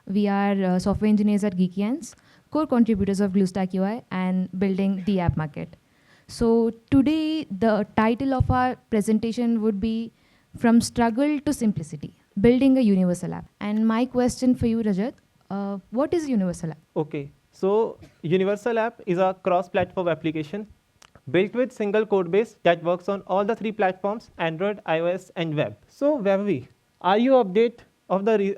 We are software engineers at GeekyAnts, core contributors of GlueStack UI, and building the app market. So today, the title of our presentation would be From Struggle to Simplicity, Building a Universal App. And my question for you, Rajat, what is a universal app? Okay, so Universal App is a cross-platform application built with single code base that works on all the three platforms: Android, iOS, and web. So, Vaibhavi, are you update of the?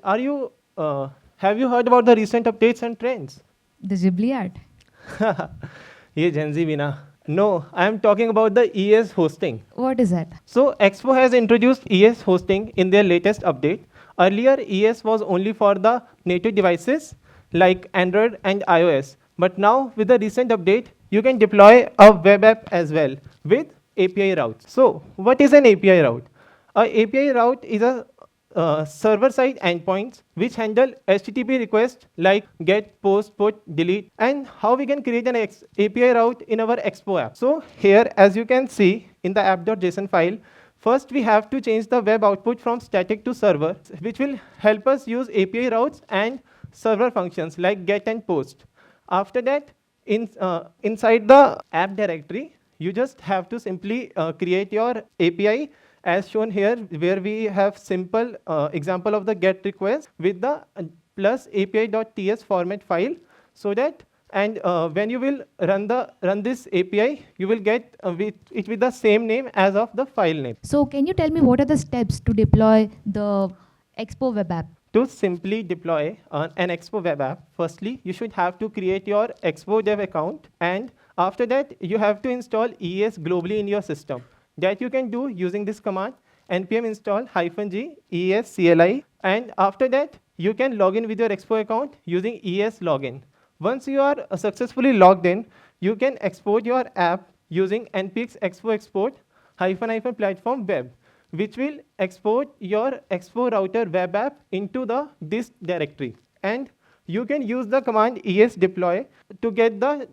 Have you heard about the recent updates and trends? The Ghibli art. Ye Gen Z bhi na. No, I am talking about the EAS hosting. What is that? So Expo has introduced EAS hosting in their latest update. Earlier, EAS was only for the native devices like Android and iOS. But now, with the recent update, you can deploy a web app as well with API routes. So what is an API route? A API route is a server-side endpoints which handle HTTP requests like get, post, put, delete, and how we can create an API route in our Expo app. So here, as you can see in the app.json file, first we have to change the web output from static to server, which will help us use API routes and server functions like get and post. After that, inside the app directory, you just have to simply create your API as shown here, where we have simple example of the get request with the plus api.ts format file, so that when you will run this API, you will get it with the same name as of the file name. So can you tell me what are the steps to deploy the Expo web app? To simply deploy an Expo web app, firstly, you should have to create your Expo dev account, and after that, you have to install EAS globally in your system. That you can do using this command, npm install -g EAS CLI, and after that, you can log in with your Expo account using EAS login. Once you are successfully logged in, you can export your app using npx expo export -- platform web, which will export your Expo router web app into this directory. And you can use the command ES deploy to get the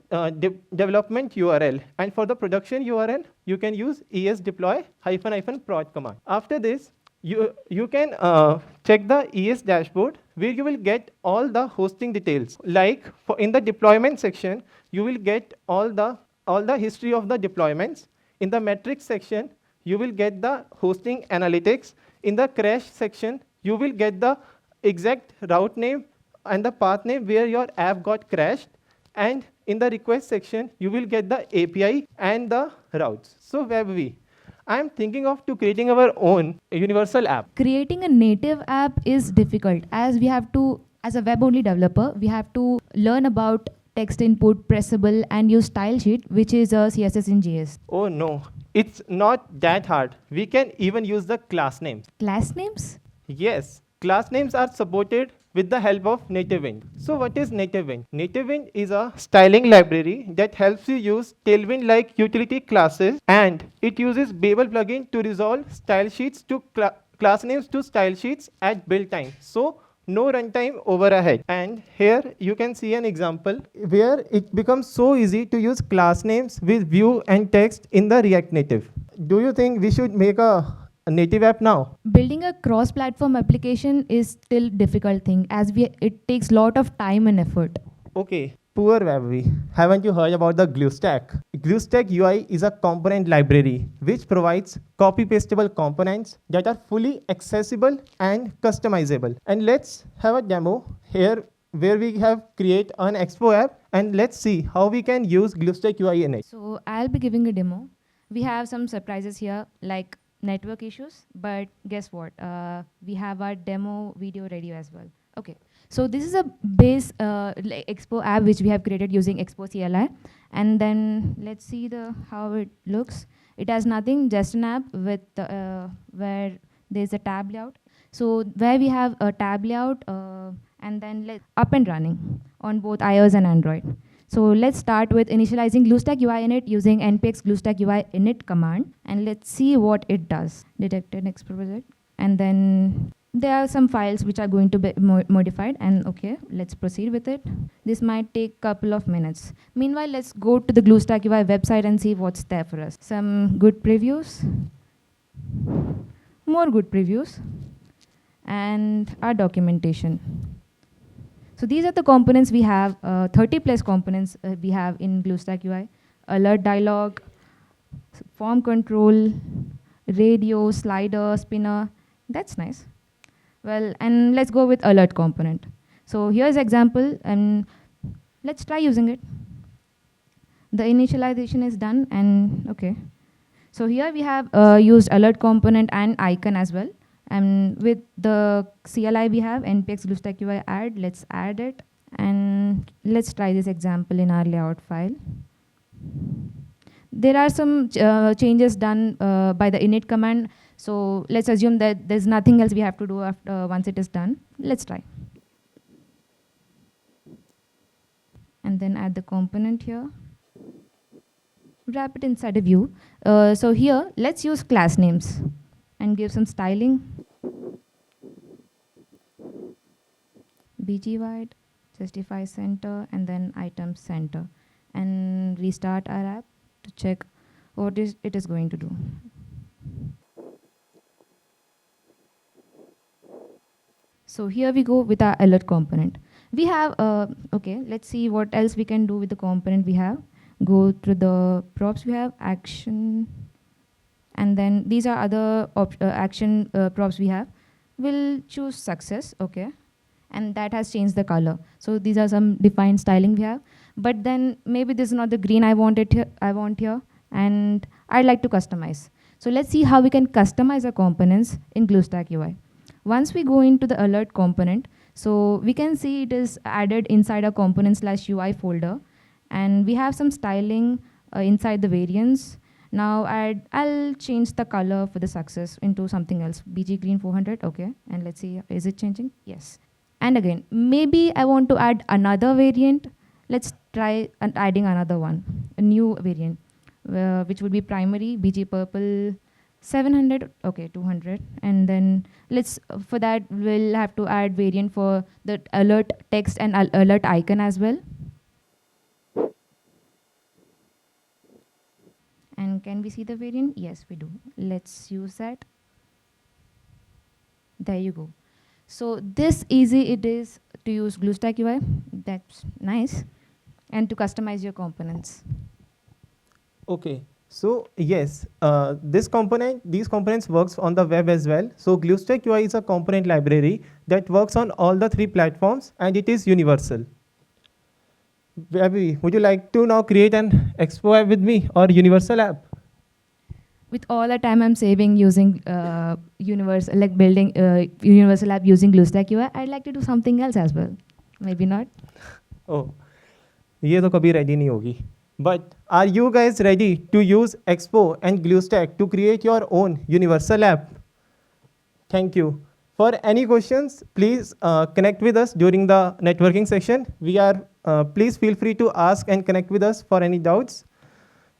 development URL. And for the production URL, you can use ES deploy --prod command. After this, you can check the ES dashboard, where you will get all the hosting details. Like in the deployment section, you will get all the history of the deployments. In the metrics section, you will get the hosting analytics. In the crash section, you will get the exact route name and the path name where your app got crashed. And in the request section, you will get the API and the routes. So Vaibhavi, I'm thinking of creating our own universal app. Creating a native app is difficult, as we have to, as a web-only developer, we have to learn about text input, pressable, and use style sheet, which is a CSS in JS. Oh no, it's not that hard. We can even use the class names. Class names? Yes, class names are supported with the help of NativeWind. So what is NativeWind? NativeWind is a styling library that helps you use Tailwind-like utility classes, and it uses Babel plugin to resolve style sheets to class names to style sheets at build time. So no runtime overhead. And here you can see an example where it becomes so easy to use class names with view and text in the React Native. Do you think we should make a native app now? Building a cross-platform application is still difficult thing, as it takes lot of time and effort. Okay, poor Vaibhavi. Haven't you heard about the GlueStack? GlueStack UI is a component library which provides copy-pastable components that are fully accessible and customizable. And let's have a demo here where we have create an Expo app, and let's see how we can use GlueStack UI in it. So I'll be giving a demo. We have some surprises here, like network issues, but guess what? We have our demo video ready as well. Okay, so this is a base Expo app which we have created using Expo CLI, and then let's see how it looks. It has nothing, just an app with where there's a tab layout. So where we have a tab layout, and then up and running on both iOS and Android. So let's start with initializing GlueStack UI init using npx GlueStack UI init command, and let's see what it does. Detected Expo project, and then there are some files which are going to be modified, and okay, let's proceed with it. This might take a couple of minutes. Meanwhile, let's go to the GlueStack UI website and see what's there for us. Some good previews, more good previews, and our documentation. So these are the components we have, 30 plus components we have in GlueStack UI. Alert dialog, form control, radio, slider, spinner. That's nice. Well, and let's go with alert component. So here's example, and let's try using it. The initialization is done, and okay. So here we have used alert component and icon as well. And with the CLI we have npx GlueStack UI add, let's add it. And let's try this example in our layout file. There are some changes done by the init command. So let's assume that there's nothing else we have to do after once it is done. Let's try. And then add the component here. Wrap it inside a view. So here, let's use class names and give some styling. BG wide, justify center, and then item center. And restart our app to check what it is going to do. So here we go with our alert component. We have, okay, let's see what else we can do with the component we have. Go through the props we have, action, and then these are other action props we have. We'll choose success, okay, and that has changed the color. So these are some defined styling we have, but then maybe this is not the green I want here, and I'd like to customize. So let's see how we can customize our components in GlueStack UI. Once we go into the alert component, so we can see it is added inside a component/UI folder, and we have some styling inside the variants. Now I'll change the color for the success into something else, BG green 400, okay, and let's see, is it changing? Yes. And again, maybe I want to add another variant. Let's try adding another one, a new variant, which would be primary, BG purple 700, okay, 200. And then for that, we'll have to add variant for the alert text and alert icon as well. And can we see the variant? Yes, we do. Let's use that. There you go. So this easy it is to use GlueStack UI. That's nice. And to customize your components. Okay. So yes, these components works on the web as well. So GlueStack UI is a component library that works on all the 3 platforms, and it is universal. Vaibhavi, would you like to now create an Expo app with me or universal app? With all the time I'm saving using building universal app using GlueStack UI, I'd like to do something else as well. Maybe not. Oh, ये तो कभी ready नहीं होगी. But are you guys ready to use Expo and GlueStack to create your own universal app? Thank you. For any questions, please connect with us during the networking session. Please feel free to ask and connect with us for any doubts.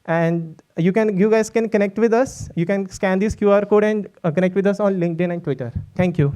And you guys can connect with us. You can scan this QR code and connect with us on LinkedIn and Twitter. Thank you.